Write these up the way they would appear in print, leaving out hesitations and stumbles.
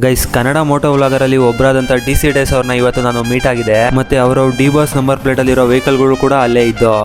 Guys, Kannada Moto vlogger ಅಲ್ಲಿ ಒಬ್ಬರಾದಂತ DC days ಅವ್ರನ್ನ ಇವತ್ತು ನಾನು ಮೀಟ್ ಆಗಿದೆ. ಮತ್ತೆ ಅವರ ಡಿ-ಬಾಸ್ ನಂಬರ್ ಪ್ಲೇಟ್ ಅಲ್ಲಿರೋ ವೆಹಿಕಲ್ ಗಳು ಕೂಡ ಅಲ್ಲೇ ಇದ್ದು.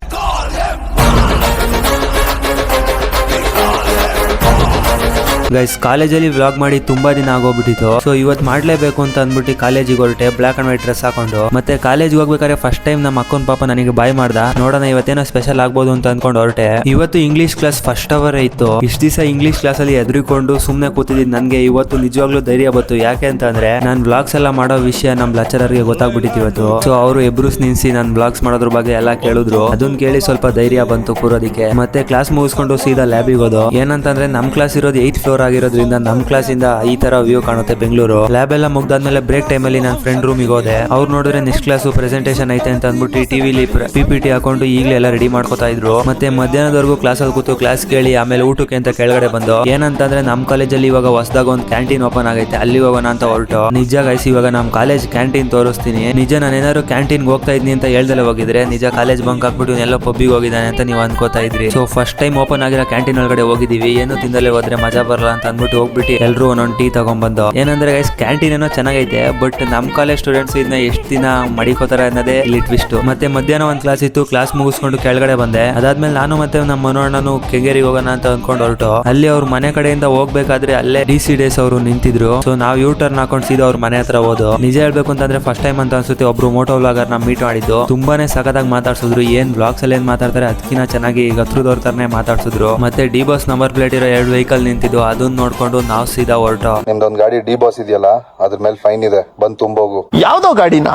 ಗೈಸ್, ಕಾಲೇಜಲ್ಲಿ ವ್ಲಾಗ್ ಮಾಡಿ ತುಂಬಾ ದಿನ ಆಗೋಗ್ಬಿಟ್ಟಿತ್ತು. ಸೊ ಇವತ್ತು ಮಾಡ್ಲೇಬೇಕು ಅಂತ ಅಂದ್ಬಿಟ್ಟು ಕಾಲೇಜಿಗೆ ಹೊರಟೆ, ಬ್ಲಾಕ್ ಅಂಡ್ ವೈಟ್ ಡ್ರೆಸ್ ಹಾಕೊಂಡು. ಮತ್ತೆ ಕಾಲೇಜ್ಗೆ ಹೋಗ್ಬೇಕಾದ್ರೆ ಫಸ್ಟ್ ಟೈಮ್ ನಮ್ಮ ಅಕ್ಕನ ಪಾಪ ನನಗೆ ಬಾಯ್ ಮಾಡ್ದ. ನೋಡೋಣ ಇವತ್ತೇನೋ ಸ್ಪೆಷಲ್ ಆಗ್ಬೋದು ಅಂತ ಅನ್ಕೊಂಡು ಹೊರಟೆ. ಇವತ್ತು ಇಂಗ್ಲಿಷ್ ಕ್ಲಾಸ್ ಫಸ್ಟ್ ಅವರ್ ಇತ್ತು. ಇಷ್ಟ ದಿವಸ ಇಂಗ್ಲಿಷ್ ಕ್ಲಾಸ್ ಅಲ್ಲಿ ಎದ್ರಿಕೊಂಡು ಸುಮ್ನೆ ಕೂತಿದ್ದೀನಿ. ನನ್ಗೆ ಇವತ್ತು ನಿಜವಾಗ್ಲೂ ಧೈರ್ಯ ಬಂತು. ಯಾಕೆ ಅಂತಂದ್ರೆ ನಾನು ಬ್ಲಾಗ್ಸ್ ಎಲ್ಲ ಮಾಡೋ ವಿಷಯ ನಮ್ ಲೆಕ್ಚರರ್ಗೆ ಗೊತ್ತಾಗ್ಬಿಟ್ಟಿತ್ತು ಇವತ್ತು. ಸೊ ಅವರು ಎಬ್ರೂಸ್ ನಿನ್ಸಿ ನಾನು ಬ್ಲಾಗ್ಸ್ ಮಾಡೋದ್ರ ಬಗ್ಗೆ ಎಲ್ಲ ಕೇಳಿದ್ರು. ಅದನ್ನ ಕೇಳಿ ಸ್ವಲ್ಪ ಧೈರ್ಯ ಬಂತು ಕೂರೋದಿಕ್ಕೆ. ಮತ್ತೆ ಕ್ಲಾಸ್ ಮುಗಿಸ್ಕೊಂಡು ಸೀದಾ ಲ್ಯಾಬಿಗೆ ಹೋದು. ಏನಂತಂದ್ರೆ ನಮ್ ಕ್ಲಾಸ್ ಇರೋದು 8th ಫ್ಲೋರ್ ಆಗಿರೋದ್ರಿಂದ ನಮ್ ಕ್ಲಾಸ್ ಇಂದ ಈ ತರ ವ್ಯೂ ಕಾಣುತ್ತೆ ಬೆಂಗಳೂರು. ಲ್ಯಾಬ್ ಎಲ್ಲ ಮುಗ್ದಾದ್ಮೇಲೆ ಬ್ರೇಕ್ ಟೈಮ್ ಅಲ್ಲಿ ನಾನು ಫ್ರೆಂಡ್ ರೂಮಿಗೆ ಹೋದೆ. ಅವ್ರು ನೋಡಿದ್ರೆ ನೆಕ್ಸ್ಟ್ ಕ್ಲಾಸ್ ಪ್ರೆಸೆಂಟೇಷನ್ ಐತೆ ಅಂತ ಅಂದ್ಬಿಟ್ಟು ಟಿವಿಲಿ PPT ಹಾಕೊಂಡು ಈಗಲೇ ಎಲ್ಲ ರೆಡಿ ಮಾಡ್ಕೋತಾ ಇದ್ರು. ಮತ್ತೆ ಮಧ್ಯಾಹ್ನದವರೆಗೂ ಕ್ಲಾಸ್ ಅಲ್ಲಿ ಕೂತು ಕ್ಲಾಸ್ ಕೇಳಿ ಆಮೇಲೆ ಊಟಕ್ಕೆ ಅಂತ ಕೆಳಗಡೆ ಬಂದು. ಏನಂತಂದ್ರೆ ನಮ್ ಕಾಲೇಜಲ್ಲಿ ಇವಾಗ ಹೊಸದಾಗ ಒಂದು ಕ್ಯಾಂಟೀನ್ ಓಪನ್ ಆಗೈತೆ, ಅಲ್ಲಿ ಹೋಗೋಣ ಅಂತ ಹೊರಟು. ನಿಜ ಗೈಸ್, ಇವಾಗ ನಮ್ ಕಾಲೇಜ್ ಕ್ಯಾಂಟೀನ್ ತೋರಿಸ್ತೀನಿ. ನಿಜ ನಾನು ಏನಾದ್ರು ಕ್ಯಾಂಟೀನ್ ಹೋಗ್ತಾ ಇದ್ನಿ ಅಂತ ಹೇಳ್ದಲ್ಲೇ ಹೋಗಿದ್ರೆ ನಿಜ ಕಾಲೇಜ್ ಬಂಕ್ ಹಾಕ್ಬಿಟ್ಟು ಎಲ್ಲ ಪಬ್ಬಿಗೆ ಹೋಗಿದ್ದಾನೆ ಅಂತ ನೀವು ಅನ್ಕೋತಾ ಇದ್ರಿ. ಸೊ ಫಸ್ಟ್ ಟೈಮ್ ಓಪನ್ ಆಗಿರೋ ಕ್ಯಾಂಟೀನ್ ಒಳಗಡೆ ಹೋಗಿದೀವಿ. ಏನು ತಿಂದಲೇ ಹೋದ್ರೆ ಮಜಾ ಬರಲ್ಲ ಅಂತ ಅಂದ್ಬಿಟ್ಟು ಹೋಗ್ಬಿಟ್ಟು ಎಲ್ರು ಒಂದೊಂದು ಟೀ ತಗೊಂಡ್ಬಂದು. ಏನಂದ್ರೆ ಗೈಸ್, ಕ್ಯಾಂಟೀನ್ ಏನೋ ಚೆನ್ನಾಗೈತೆ, ಬಟ್ ನಮ್ ಕಾಲೇಜ್ ಸ್ಟೂಡೆಂಟ್ಸ್ ಇದನ್ನ ಎಷ್ಟು ದಿನ ಮಡಿಕೋತಾರೆ ಅನ್ನೋದೇ ಇಲ್ಲಿ ಟ್ವಿಸ್ಟ್. ಮತ್ತೆ ಮಧ್ಯಾಹ್ನ ಒಂದು ಕ್ಲಾಸ್ ಇತ್ತು, ಕ್ಲಾಸ್ ಮುಗಿಸ್ಕೊಂಡು ಕೆಳಗಡೆ ಬಂದೆ. ಅದಾದ್ಮೇಲೆ ನಾನು ಮತ್ತೆ ನಮ್ಮ ಮನೋಣ್ಣನು ಕೆಂಗೇರಿಗೆ ಹೋಗೋಣ ಅಂತ ಅಂದ್ಕೊಂಡು ಹೊರಟು. ಅಲ್ಲಿ ಅವ್ರ ಮನೆ ಕಡೆಯಿಂದ ಹೋಗ್ಬೇಕಾದ್ರೆ ಅಲ್ಲೇ DC ಡೇಸ್ ಅವರು ನಿಂತಿದ್ರು. ಸೊ ನಾವು ಯೂ ಟರ್ನ್ ಹಾಕೊಂಡು ಸೀದಾ ಅವ್ರ ಮನೆ ಹತ್ರ ಹೋದು. ನಿಜ ಹೇಳ್ಬೇಕು ಅಂತಂದ್ರೆ ಫಸ್ಟ್ ಟೈಮ್ ಅಂತ ಅನ್ಸುತ್ತೆ ಒಬ್ರು ಮೋಟೋ ವ್ಲಾಗರ್ ನ ಮೀಟ್ ಮಾಡಿದ್ದು. ತುಂಬಾನೇ ಸಖತ್ತಾಗಿ ಮಾತಾಡ್ಸಿದ್ರು. ಏನ್ ಬ್ಲಾಗ್ಸ್ ಅಲ್ಲಿ ಏನ್ ಮಾತಾಡ್ತಾರೆ ಅದಕ್ಕಿಂತ ಚೆನ್ನಾಗಿ ಹತ್ರದವ್ರ ತರನೇ ಮಾತಾಡ್ಸಿದ್ರು. ಮತ್ತೆ ಡಿ-ಬಾಸ್ ನಂಬರ್ ಪ್ಲೇಟ್ ಇರೋ 2 ವೆಹಿಕಲ್ ನಿಂತಿದ್ದು. ಅದನ್ನ ನೋಡ್ಕೊಂಡು ನಾವು ಸೀದಾ ಹೊರಟು. ನಿಮ್ದೊಂದು ಗಾಡಿ ಡಿ-ಬಾಸ್ ಇದೆಯಲ್ಲ, ಅದ್ರ ಮೇಲೆ ಫೈನ್ ಇದೆ, ಬಂದು ತುಂಬೋಗು. ಯಾವ್ದೋ ಗಾಡಿನ